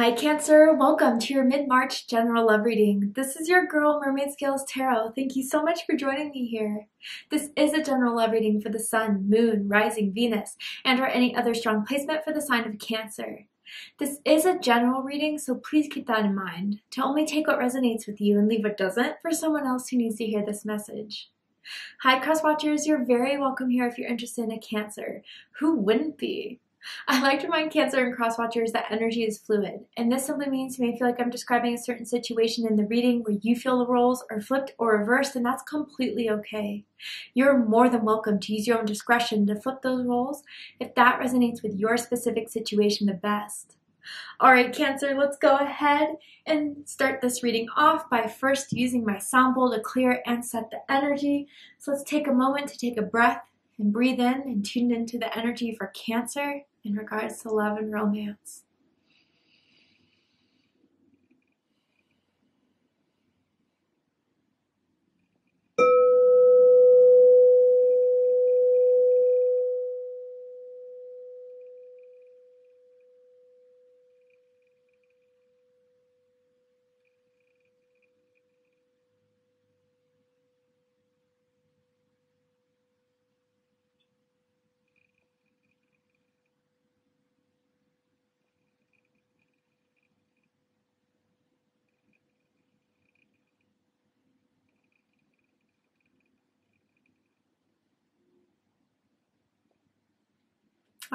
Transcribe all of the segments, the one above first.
Hi Cancer, welcome to your mid-March general love reading. This is your girl Mermaid Scales Tarot. Thank you so much for joining me here. This is a general love reading for the Sun, Moon, Rising, Venus, and or any other strong placement for the sign of Cancer. This is a general reading, so please keep that in mind, to only take what resonates with you and leave what doesn't for someone else who needs to hear this message. Hi Cross Watchers, you're very welcome here if you're interested in a Cancer. Who wouldn't be? I like to remind Cancer and Cross Watchers that energy is fluid, and this simply means you may feel like I'm describing a certain situation in the reading where you feel the roles are flipped or reversed, and that's completely okay. You're more than welcome to use your own discretion to flip those roles if that resonates with your specific situation the best. Alright Cancer, let's go ahead and start this reading off by first using my sound bowl to clear and set the energy. So let's take a moment to take a breath and breathe in and tune into the energy for Cancer in regards to love and romance.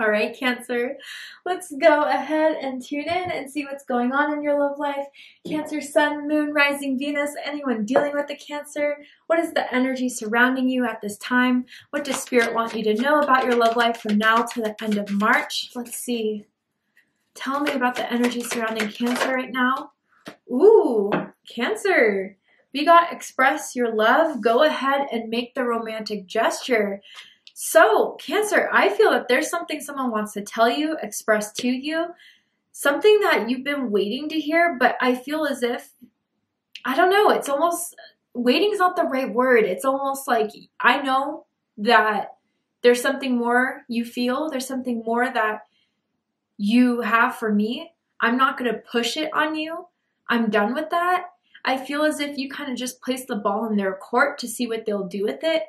Alright Cancer, let's go ahead and tune in and see what's going on in your love life. Cancer, Sun, Moon, Rising, Venus, anyone dealing with the Cancer? What is the energy surrounding you at this time? What does Spirit want you to know about your love life from now to the end of March? Let's see. Tell me about the energy surrounding Cancer right now. Ooh, Cancer. We got express your love. Go ahead and make the romantic gesture. So, Cancer, I feel that there's something someone wants to tell you, express to you, something that you've been waiting to hear, but I feel as if, I don't know, it's almost, waiting is not the right word. It's almost like, I know that there's something more you feel, there's something more that you have for me. I'm not going to push it on you. I'm done with that. I feel as if you kind of just place the ball in their court to see what they'll do with it.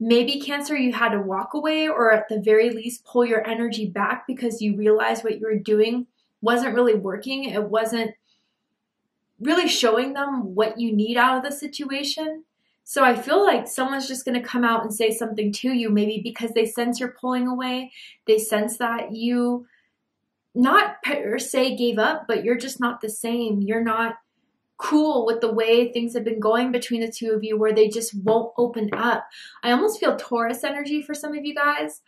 Maybe Cancer, you had to walk away or at the very least pull your energy back because you realized what you were doing wasn't really working. It wasn't really showing them what you need out of the situation. So I feel like someone's just going to come out and say something to you, maybe because they sense you're pulling away. They sense that you not per se gave up, but you're just not the same. You're not cool with the way things have been going between the two of you, where they just won't open up. I almost feel Taurus energy for some of you guys.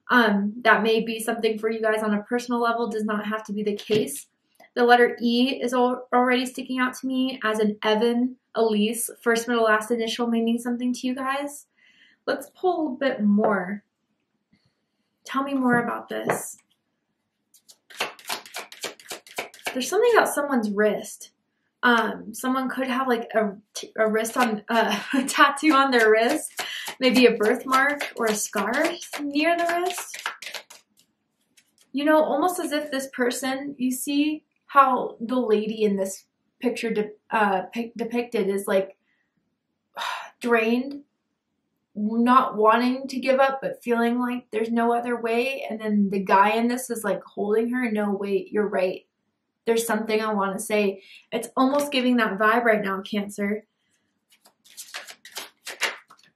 That may be something for you guys on a personal level, does not have to be the case. The letter E is already sticking out to me as an Evan, Elise, first, middle, last initial may mean something to you guys. Let's pull a bit more. Tell me more about this. There's something about someone's wrist. Someone could have like a wrist on a tattoo on their wrist, maybe a birthmark or a scar near the wrist. You know, almost as if this person, you see how the lady in this picture depicted is like drained, not wanting to give up, but feeling like there's no other way. And then the guy in this is like holding her. No, wait, you're right. There's something I want to say. It's almost giving that vibe right now, Cancer.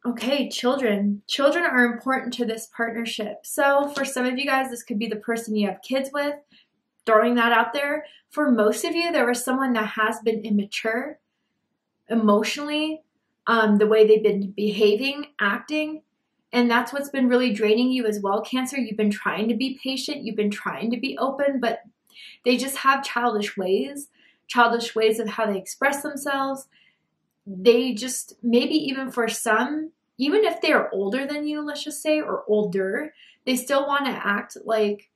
Okay, children. Children are important to this partnership. So for some of you guys, this could be the person you have kids with. Throwing that out there. For most of you, there was someone that has been immature emotionally, the way they've been behaving, acting. And that's what's been really draining you as well, Cancer. You've been trying to be patient. You've been trying to be open, but they just have childish ways of how they express themselves. They just, maybe even for some, even if they are older than you, let's just say, or older, they still want to act like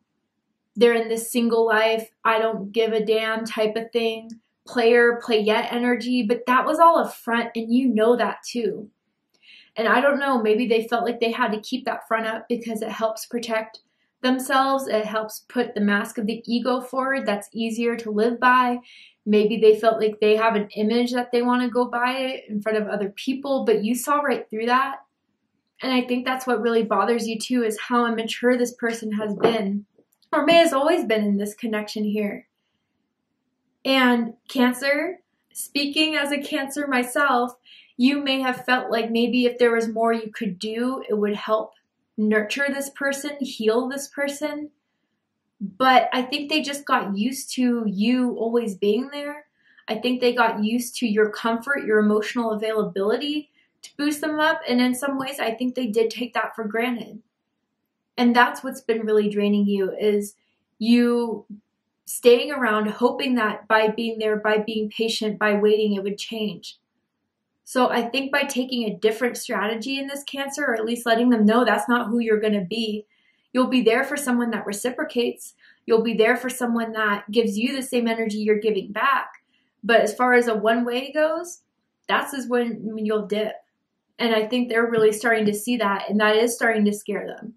they're in this single life, I don't give a damn type of thing, player, playette energy, but that was all a front, and you know that too. And I don't know, maybe they felt like they had to keep that front up because it helps protect themselves. It helps put the mask of the ego forward that's easier to live by. Maybe they felt like they have an image that they want to go by in front of other people, but you saw right through that. And I think that's what really bothers you too, is how immature this person has been, or may has always been in this connection here. And Cancer, speaking as a Cancer myself, you may have felt like maybe if there was more you could do, it would help nurture this person, heal this person. But I think they just got used to you always being there. I think they got used to your comfort, your emotional availability to boost them up. And in some ways, I think they did take that for granted. And that's what's been really draining you, is you staying around, hoping that by being there, by being patient, by waiting, it would change. So I think by taking a different strategy in this Cancer, or at least letting them know that's not who you're going to be, you'll be there for someone that reciprocates. You'll be there for someone that gives you the same energy you're giving back. But as far as a one-way goes, that's when you'll dip. And I think they're really starting to see that, and that is starting to scare them.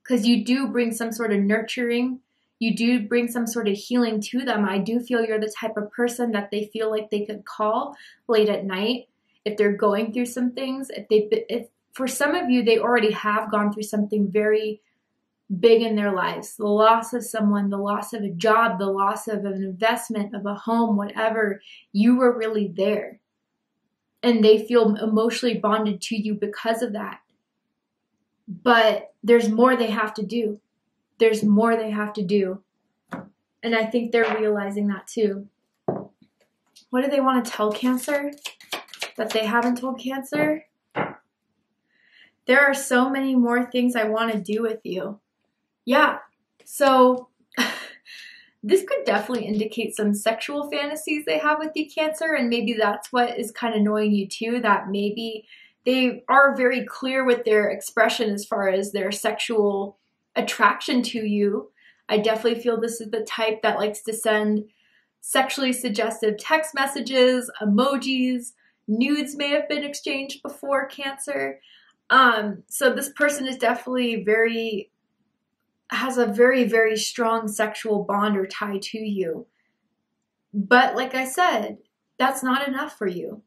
Because you do bring some sort of nurturing, you do bring some sort of healing to them. I do feel you're the type of person that they feel like they could call late at night if they're going through some things. If for some of you, they already have gone through something very big in their lives, the loss of someone, the loss of a job, the loss of an investment, of a home, whatever, you were really there. And they feel emotionally bonded to you because of that. But there's more they have to do. There's more they have to do. And I think they're realizing that too. What do they want to tell Cancer that they haven't told Cancer? There are so many more things I want to do with you. Yeah, so this could definitely indicate some sexual fantasies they have with you, Cancer, and maybe that's what is kind of annoying you too, that maybe they are very clear with their expression as far as their sexual attraction to you. I definitely feel this is the type that likes to send sexually suggestive text messages, emojis, nudes may have been exchanged before, Cancer. So this person is definitely has a very, very strong sexual bond or tie to you. But like I said, that's not enough for you.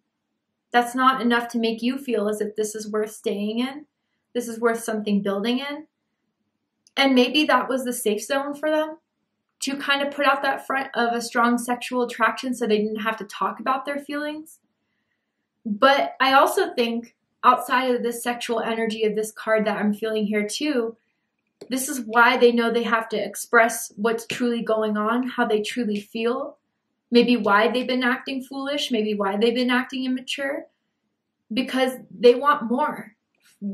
That's not enough to make you feel as if this is worth staying in. This is worth something building in. And maybe that was the safe zone for them, to kind of put out that front of a strong sexual attraction so they didn't have to talk about their feelings. But I also think outside of this sexual energy of this card that I'm feeling here too, this is why they know they have to express what's truly going on, how they truly feel, maybe why they've been acting foolish, maybe why they've been acting immature, because they want more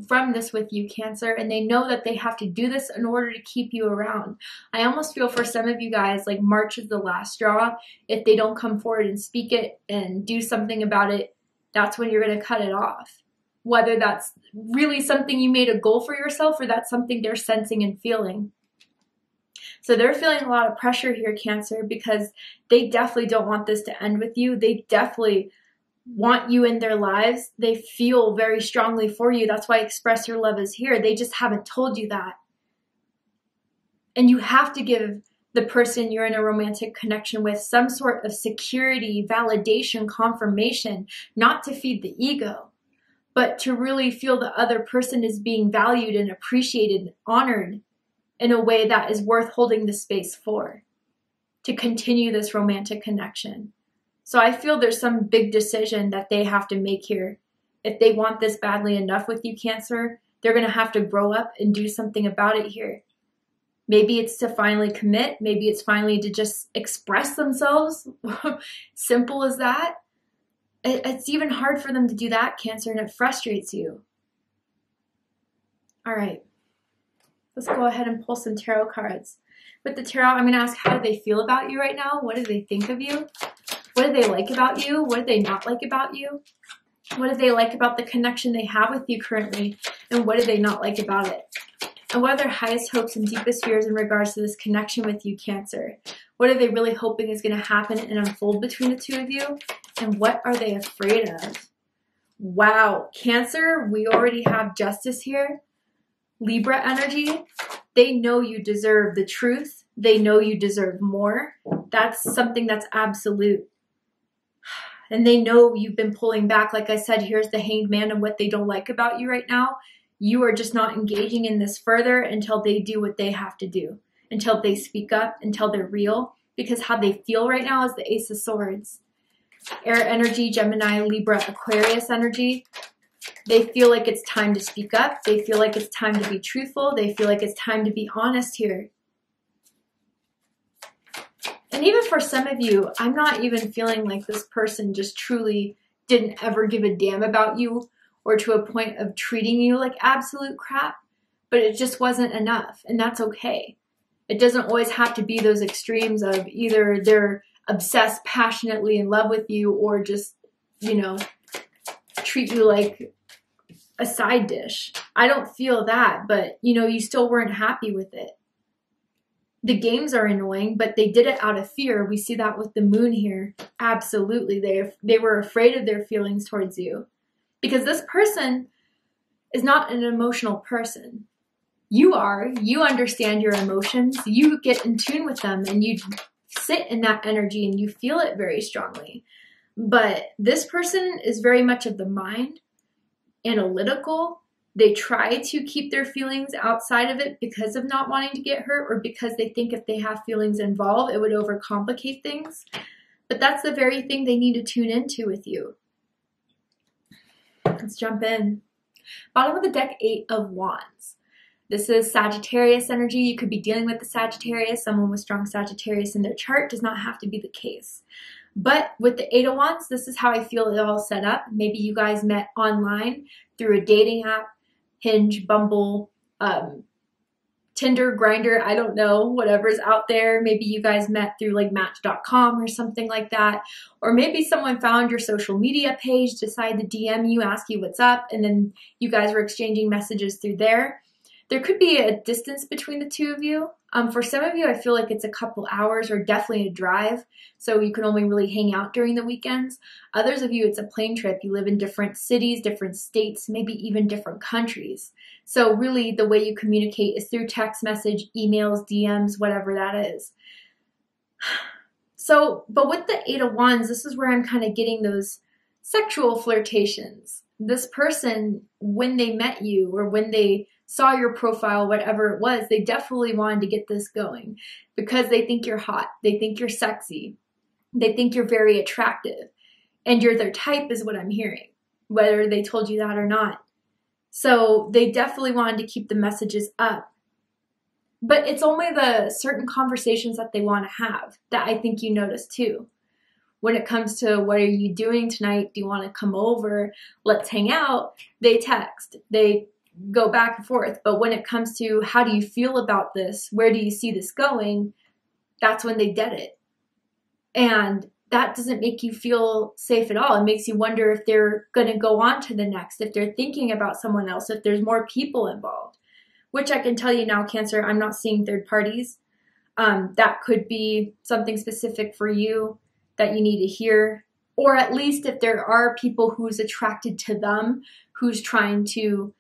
from this with you, Cancer, and they know that they have to do this in order to keep you around. I almost feel for some of you guys like March is the last straw. If they don't come forward and speak it and do something about it, that's when you're going to cut it off. Whether that's really something you made a goal for yourself or that's something they're sensing and feeling. So they're feeling a lot of pressure here, Cancer, because they definitely don't want this to end with you. They definitely want you in their lives. They feel very strongly for you. That's why Express Your Love is here. They just haven't told you that. And you have to give the person you're in a romantic connection with some sort of security, validation, confirmation, not to feed the ego, but to really feel the other person is being valued and appreciated and honored in a way that is worth holding the space for, to continue this romantic connection. So I feel there's some big decision that they have to make here. If they want this badly enough with you, Cancer, they're going to have to grow up and do something about it here. Maybe it's to finally commit. Maybe it's finally to just express themselves. Simple as that. It's even hard for them to do that, Cancer, and it frustrates you. All right. Let's go ahead and pull some tarot cards. With the tarot, I'm going to ask, how do they feel about you right now? What do they think of you? What do they like about you? What do they not like about you? What do they like about the connection they have with you currently? And what do they not like about it? And what are their highest hopes and deepest fears in regards to this connection with you, Cancer? What are they really hoping is going to happen and unfold between the two of you? And what are they afraid of? Wow, Cancer, we already have Justice here. Libra energy. They know you deserve the truth. They know you deserve more. That's something that's absolute. And they know you've been pulling back. Like I said, here's the Hanged Man and what they don't like about you right now. You are just not engaging in this further until they do what they have to do, until they speak up, until they're real. Because how they feel right now is the Ace of Swords. Air energy, Gemini, Libra, Aquarius energy. They feel like it's time to speak up. They feel like it's time to be truthful. They feel like it's time to be honest here. And even for some of you, I'm not even feeling like this person just truly didn't ever give a damn about you or to a point of treating you like absolute crap, but it just wasn't enough, and that's okay. It doesn't always have to be those extremes of either they're obsessed passionately in love with you or just, you know, treat you like a side dish. I don't feel that, but, you know, you still weren't happy with it. The games are annoying, but they did it out of fear. We see that with the moon here. Absolutely. They were afraid of their feelings towards you because this person is not an emotional person. You are. You understand your emotions. You get in tune with them and you sit in that energy and you feel it very strongly. But this person is very much of the mind, analytical. They try to keep their feelings outside of it because of not wanting to get hurt or because they think if they have feelings involved, it would overcomplicate things. But that's the very thing they need to tune into with you. Let's jump in. Bottom of the deck, 8 of Wands. This is Sagittarius energy. You could be dealing with the Sagittarius. Someone with strong Sagittarius in their chart does not have to be the case. But with the 8 of Wands, this is how I feel it all set up. Maybe you guys met online through a dating app, Hinge, Bumble, Tinder, Grindr, I don't know, whatever's out there. Maybe you guys met through like Match.com or something like that. Or maybe someone found your social media page, decided to DM you, ask you what's up, and then you guys were exchanging messages through there. There could be a distance between the two of you. For some of you, I feel like it's a couple hours or definitely a drive, so you can only really hang out during the weekends. Others of you, it's a plane trip. You live in different cities, different states, maybe even different countries. So really the way you communicate is through text message, emails, DMs, whatever that is. So, but with the 8 of Wands, this is where I'm kind of getting those sexual flirtations. This person, when they met you or when they saw your profile, whatever it was, they definitely wanted to get this going because they think you're hot. They think you're sexy. They think you're very attractive. And you're their type is what I'm hearing, whether they told you that or not. So they definitely wanted to keep the messages up. But it's only the certain conversations that they want to have that I think you notice too. When it comes to what are you doing tonight? Do you want to come over? Let's hang out. They text. They go back and forth. But when it comes to how do you feel about this? Where do you see this going? That's when they dead it. And that doesn't make you feel safe at all. It makes you wonder if they're going to go on to the next, if they're thinking about someone else, if there's more people involved. Which I can tell you now, Cancer, I'm not seeing third parties. That could be something specific for you that you need to hear. Or at least if there are people who's attracted to them, who's trying to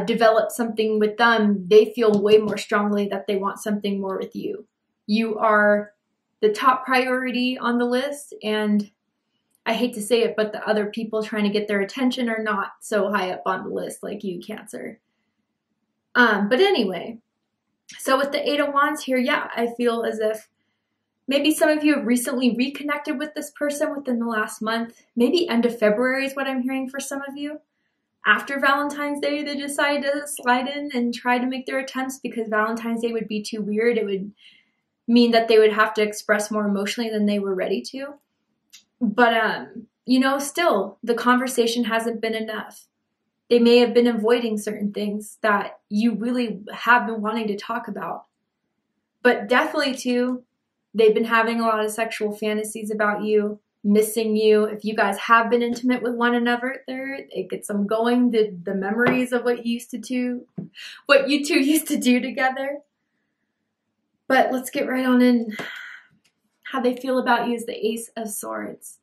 develop something with them, they feel way more strongly that they want something more with you. You are the top priority on the list, and I hate to say it, but the other people trying to get their attention are not so high up on the list like you, Cancer. But anyway, so with the 8 of Wands here, yeah, I feel as if maybe some of you have recently reconnected with this person within the last month. Maybe end of February is what I'm hearing for some of you. After Valentine's Day, they decided to slide in and try to make their attempts because Valentine's Day would be too weird. It would mean that they would have to express more emotionally than they were ready to. But, you know, still, the conversation hasn't been enough. They may have been avoiding certain things that you really have been wanting to talk about. But definitely, too, they've been having a lot of sexual fantasies about you, missing you. If you guys have been intimate with one another, it gets them going. The memories of what you two used to do together. But let's get right on in. How they feel about you is the Ace of Swords.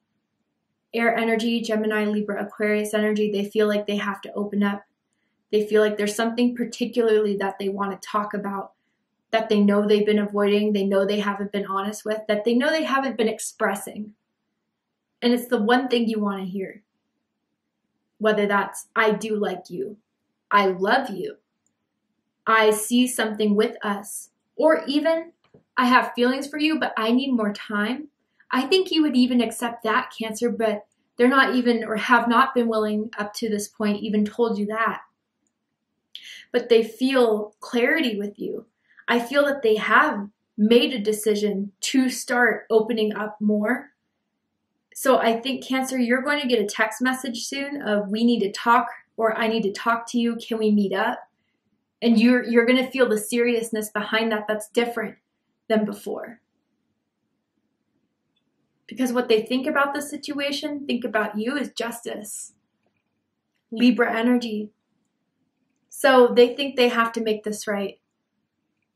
Air energy, Gemini, Libra, Aquarius energy, they feel like they have to open up. They feel like there's something particularly that they want to talk about. that they know they've been avoiding, they know they haven't been honest with, that they know they haven't been expressing. And it's the one thing you want to hear. Whether that's, I do like you, I love you, I see something with us, or even, I have feelings for you, but I need more time. I think you would even accept that, Cancer, but they're not even, or have not been willing up to this point, even told you that. But they feel clarity with you. I feel that they have made a decision to start opening up more. So I think, Cancer, you're going to get a text message soon of, we need to talk, or I need to talk to you. Can we meet up? And you're going to feel the seriousness behind that that's different than before. Because what they think about the situation, think about you, is justice. Libra energy. So they think they have to make this right.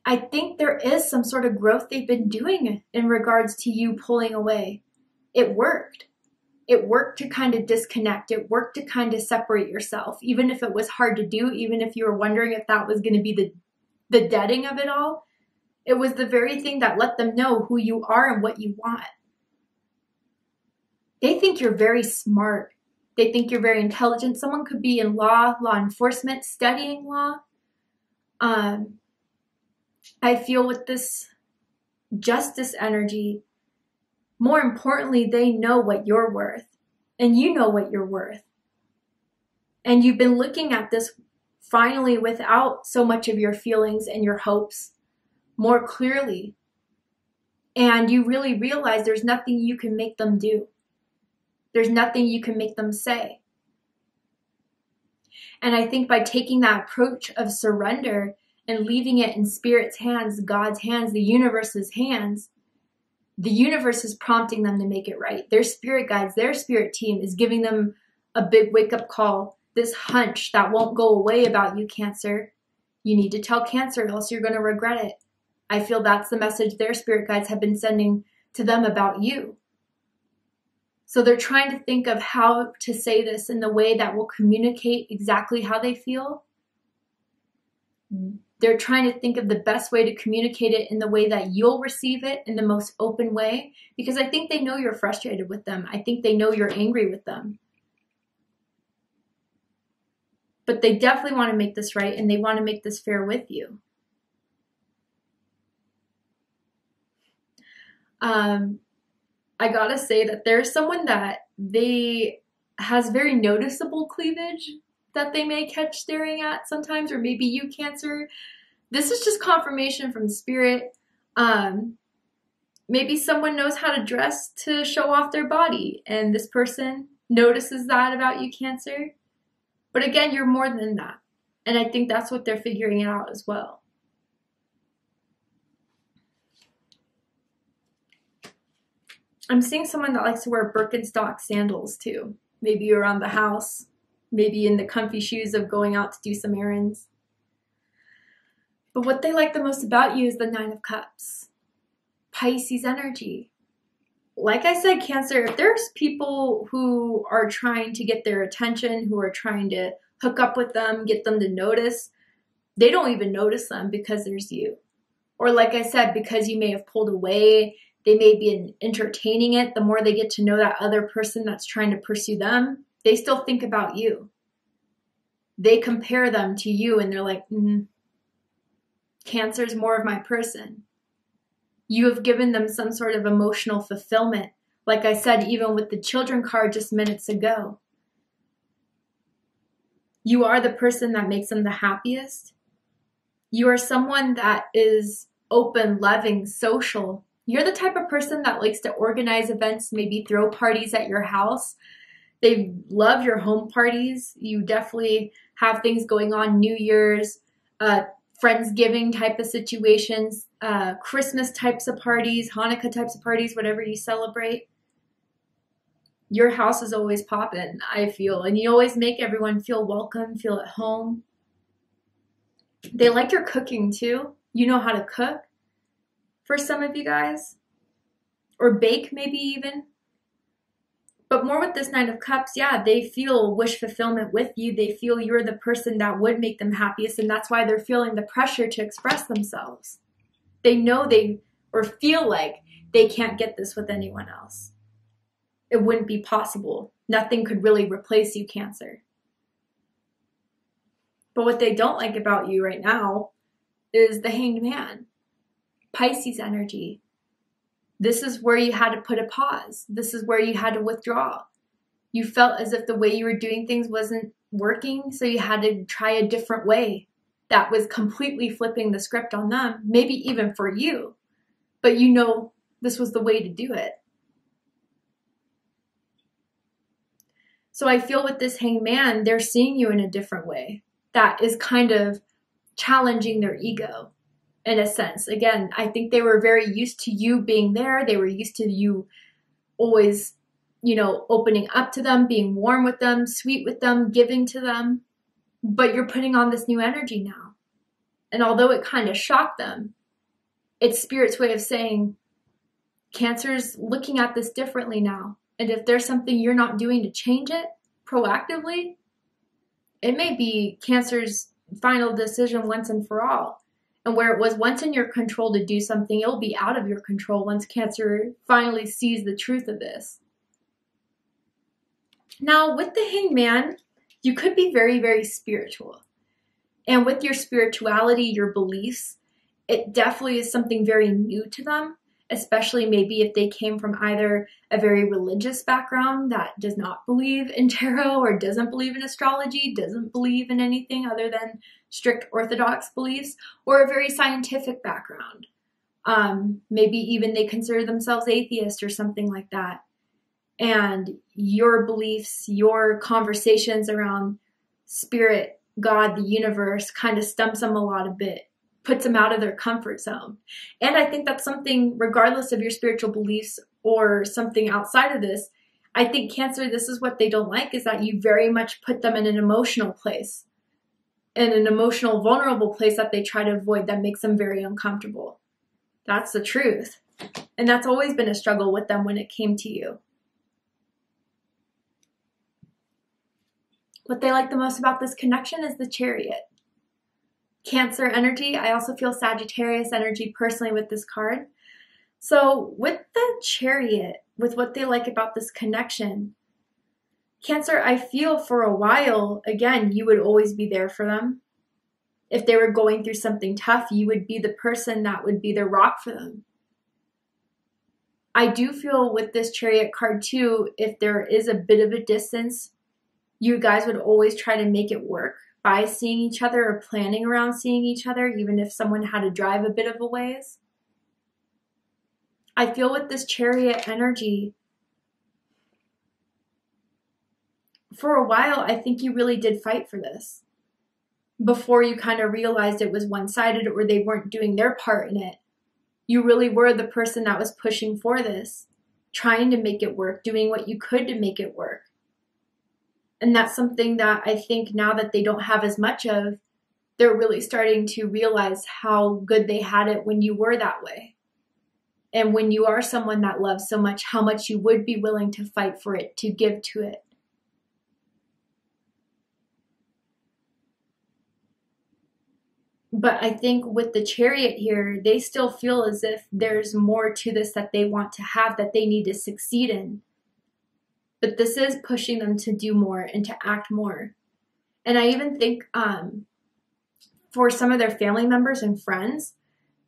I think there is some sort of growth they've been doing in regards to you pulling away. It worked. It worked to kind of disconnect. It worked to kind of separate yourself, even if it was hard to do, even if you were wondering if that was going to be the deading of it all. It was the very thing that let them know who you are and what you want. They think you're very smart. They think you're very intelligent. Someone could be in law enforcement, studying law. I feel with this justice energy, more importantly, they know what you're worth, and you know what you're worth. And you've been looking at this finally without so much of your feelings and your hopes more clearly. And you really realize there's nothing you can make them do. There's nothing you can make them say. And I think by taking that approach of surrender and leaving it in Spirit's hands, God's hands, the universe's hands, the universe is prompting them to make it right. Their spirit guides, their spirit team is giving them a big wake-up call, this hunch that won't go away about you, Cancer. You need to tell Cancer, else you're going to regret it. I feel that's the message their spirit guides have been sending to them about you. So they're trying to think of how to say this in the way that will communicate exactly how they feel. They're trying to think of the best way to communicate it in the way that you'll receive it in the most open way, because I think they know you're frustrated with them. I think they know you're angry with them. But they definitely want to make this right, and they want to make this fair with you. I gotta say that there's someone that they has very noticeable cleavage that they may catch staring at sometimes, or maybe you, Cancer. This is just confirmation from Spirit. Maybe someone knows how to dress to show off their body, and this person notices that about you, Cancer. But again, you're more than that. And I think that's what they're figuring out as well. I'm seeing someone that likes to wear Birkenstock sandals too. Maybe around the house. Maybe in the comfy shoes of going out to do some errands. But what they like the most about you is the Nine of Cups. Pisces energy. Like I said, Cancer, if there's people who are trying to get their attention, who are trying to hook up with them, get them to notice, they don't even notice them because there's you. Or like I said, because you may have pulled away, they may be entertaining it. The more they get to know that other person that's trying to pursue them, they still think about you. They compare them to you and they're like, Cancer's more of my person. You have given them some sort of emotional fulfillment. Like I said, even with the children card just minutes ago. You are the person that makes them the happiest. You are someone that is open, loving, social. You're the type of person that likes to organize events, maybe throw parties at your house. They love your home parties. You definitely have things going on, New Year's, Friendsgiving type of situations, Christmas types of parties, Hanukkah types of parties, whatever you celebrate. Your house is always popping, I feel. And you always make everyone feel welcome, feel at home. They like your cooking too. You know how to cook for some of you guys. Or bake maybe even. But more with this Nine of Cups, yeah, they feel wish fulfillment with you. They feel you're the person that would make them happiest, and that's why they're feeling the pressure to express themselves. They know or feel like they can't get this with anyone else. It wouldn't be possible. Nothing could really replace you, Cancer. But what they don't like about you right now is the Hanged Man. Pisces energy. This is where you had to put a pause. This is where you had to withdraw. You felt as if the way you were doing things wasn't working, so you had to try a different way. That was completely flipping the script on them, maybe even for you. But you know this was the way to do it. So I feel with this Hanged Man, they're seeing you in a different way. That is kind of challenging their ego in a sense. Again, I think they were very used to you being there. They were used to you always, opening up to them, being warm with them, sweet with them, giving to them. But you're putting on this new energy now. And although it kind of shocked them, it's Spirit's way of saying, Cancer's looking at this differently now. And if there's something you're not doing to change it proactively, it may be Cancer's final decision once and for all. And where it was once in your control to do something, it'll be out of your control once Cancer finally sees the truth of this. Now, with the Hanged Man, you could be very, very spiritual. And with your spirituality, your beliefs, it definitely is something very new to them, especially maybe if they came from either a very religious background that does not believe in tarot or doesn't believe in astrology, doesn't believe in anything other than strict orthodox beliefs, or a very scientific background. Maybe even they consider themselves atheist or something like that. And your beliefs, your conversations around spirit, God, the universe kind of stumps them a bit, puts them out of their comfort zone. And I think that's something, regardless of your spiritual beliefs or something outside of this, I think Cancer, this is what they don't like, is that you very much put them in an emotional place, in an emotional, vulnerable place that they try to avoid that makes them very uncomfortable. That's the truth. And that's always been a struggle with them when it came to you. What they like the most about this connection is the Chariot. Cancer energy. I also feel Sagittarius energy personally with this card. So with the Chariot, with what they like about this connection, Cancer, I feel for a while, again, you would always be there for them. If they were going through something tough, you would be the person that would be the rock for them. I do feel with this Chariot card too, if there is a bit of a distance, you guys would always try to make it work by seeing each other or planning around seeing each other, even if someone had to drive a bit of a ways. I feel with this Chariot energy, for a while, I think you really did fight for this before you kind of realized it was one-sided or they weren't doing their part in it. You really were the person that was pushing for this, trying to make it work, doing what you could to make it work. And that's something that I think now that they don't have as much of, they're really starting to realize how good they had it when you were that way. And when you are someone that loves so much, how much you would be willing to fight for it, to give to it. But I think with the Chariot here, they still feel as if there's more to this that they want to have, that they need to succeed in. But this is pushing them to do more and to act more. And I even think for some of their family members and friends,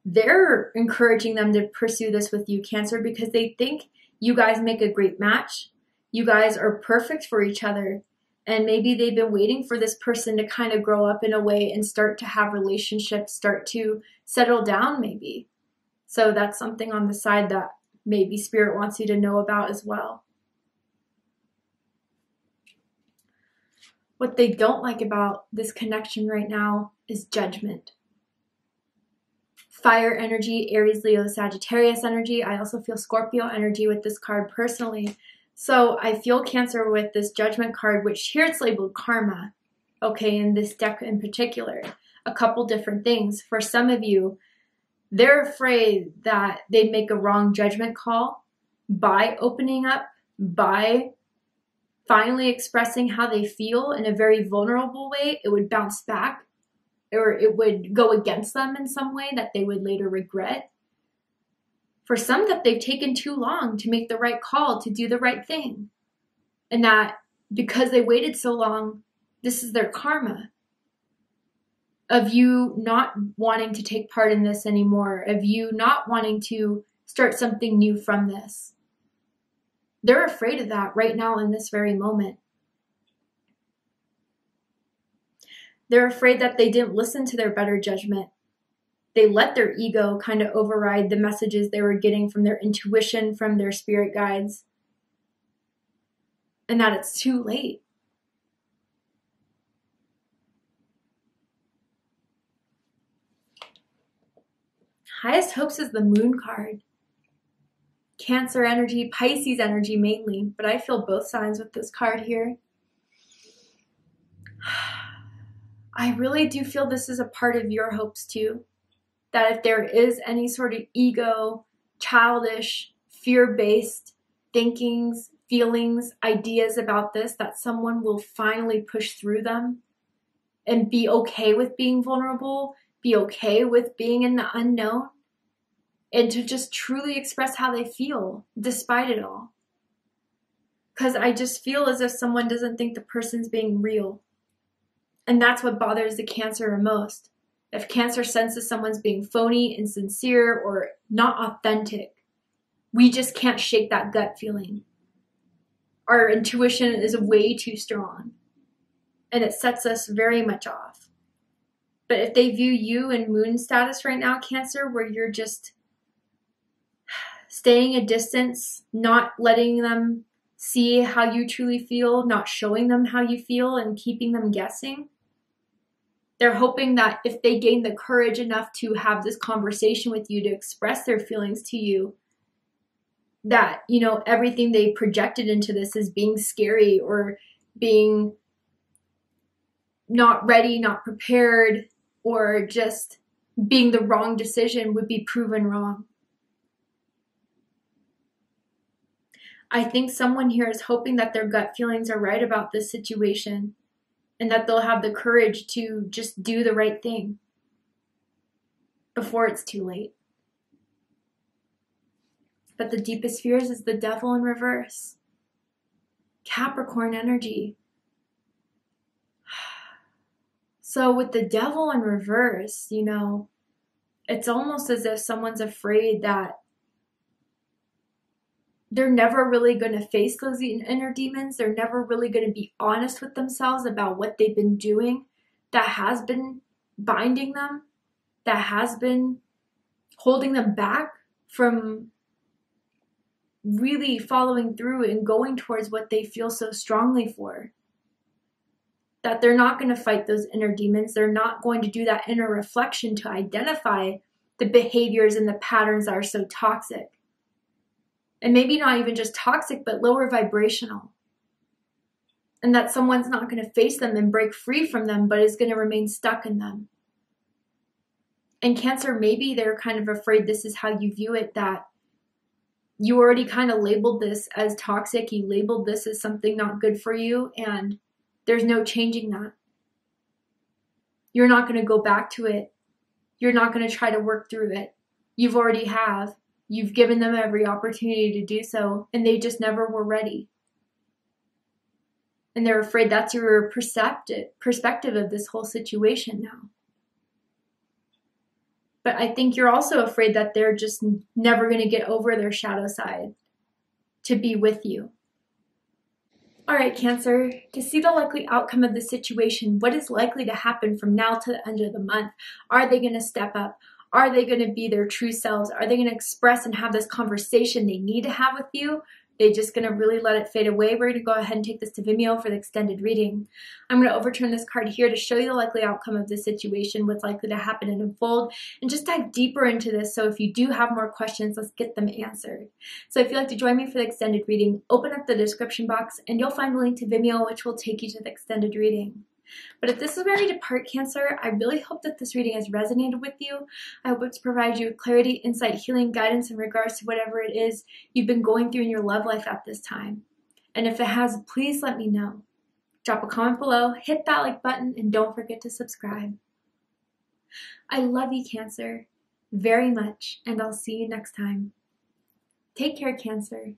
they're encouraging them to pursue this with you, Cancer, because they think you guys make a great match. You guys are perfect for each other. And maybe they've been waiting for this person to kind of grow up in a way and start to have relationships, start to settle down maybe. So that's something on the side that maybe Spirit wants you to know about as well. What they don't like about this connection right now is judgment. Fire energy, Aries, Leo, Sagittarius energy. I also feel Scorpio energy with this card personally. So I feel Cancer with this Judgment card, which here it's labeled karma. Okay, in this deck in particular. A couple different things. For some of you, they're afraid that they make a wrong judgment call by opening up, by finally expressing how they feel in a very vulnerable way. It would bounce back. or it would go against them in some way that they would later regret. For some, that they've taken too long to make the right call, to do the right thing. And that because they waited so long, this is their karma of you not wanting to take part in this anymore, of you not wanting to start something new from this. They're afraid of that right now in this very moment. They're afraid that they didn't listen to their better judgment. They let their ego kind of override the messages they were getting from their intuition, from their spirit guides, and that it's too late. Highest hopes is the Moon card. Cancer energy, Pisces energy mainly, but I feel both signs with this card here. I really do feel this is a part of your hopes too. That if there is any sort of ego, childish, fear-based thinkings, feelings, ideas about this, that someone will finally push through them and be okay with being vulnerable, be okay with being in the unknown, and to just truly express how they feel despite it all. Because I just feel as if someone doesn't think the person's being real. And that's what bothers the Cancer most. If Cancer senses someone's being phony, insincere, or not authentic, we just can't shake that gut feeling. Our intuition is way too strong, and it sets us very much off. But if they view you in Moon status right now, Cancer, where you're just staying a distance, not letting them see how you truly feel, not showing them how you feel, and keeping them guessing, they're hoping that if they gain the courage enough to have this conversation with you, to express their feelings to you, that, you know, everything they projected into this as being scary or being not ready, not prepared, or just being the wrong decision would be proven wrong. I think someone here is hoping that their gut feelings are right about this situation, and that they'll have the courage to just do the right thing before it's too late. But the deepest fears is the Devil in reverse. Capricorn energy. So with the Devil in reverse, you know, it's almost as if someone's afraid that they're never really going to face those inner demons. They're never really going to be honest with themselves about what they've been doing that has been binding them, that has been holding them back from really following through and going towards what they feel so strongly for. That they're not going to fight those inner demons. They're not going to do that inner reflection to identify the behaviors and the patterns that are so toxic. And maybe not even just toxic, but lower vibrational. And that someone's not going to face them and break free from them, but is going to remain stuck in them. And Cancer, maybe they're kind of afraid this is how you view it, that you already kind of labeled this as toxic. You labeled this as something not good for you, and there's no changing that. You're not going to go back to it. You're not going to try to work through it. You've already have. You've given them every opportunity to do so, and they just never were ready. And they're afraid that's your perspective of this whole situation now. But I think you're also afraid that they're just never going to get over their shadow side to be with you. All right, Cancer, to see the likely outcome of the situation, what is likely to happen from now to the end of the month? Are they going to step up? Are they going to be their true selves? Are they going to express and have this conversation they need to have with you? They're just going to really let it fade away. We're going to go ahead and take this to Vimeo for the extended reading. I'm going to overturn this card here to show you the likely outcome of this situation, what's likely to happen and unfold, and just dive deeper into this. So if you do have more questions, let's get them answered. So if you'd like to join me for the extended reading, open up the description box and you'll find a link to Vimeo, which will take you to the extended reading. But if this is where we depart, Cancer, I really hope that this reading has resonated with you. I hope it's provided you with clarity, insight, healing, guidance in regards to whatever it is you've been going through in your love life at this time. And if it has, please let me know. Drop a comment below, hit that like button, and don't forget to subscribe. I love you, Cancer, very much, and I'll see you next time. Take care, Cancer.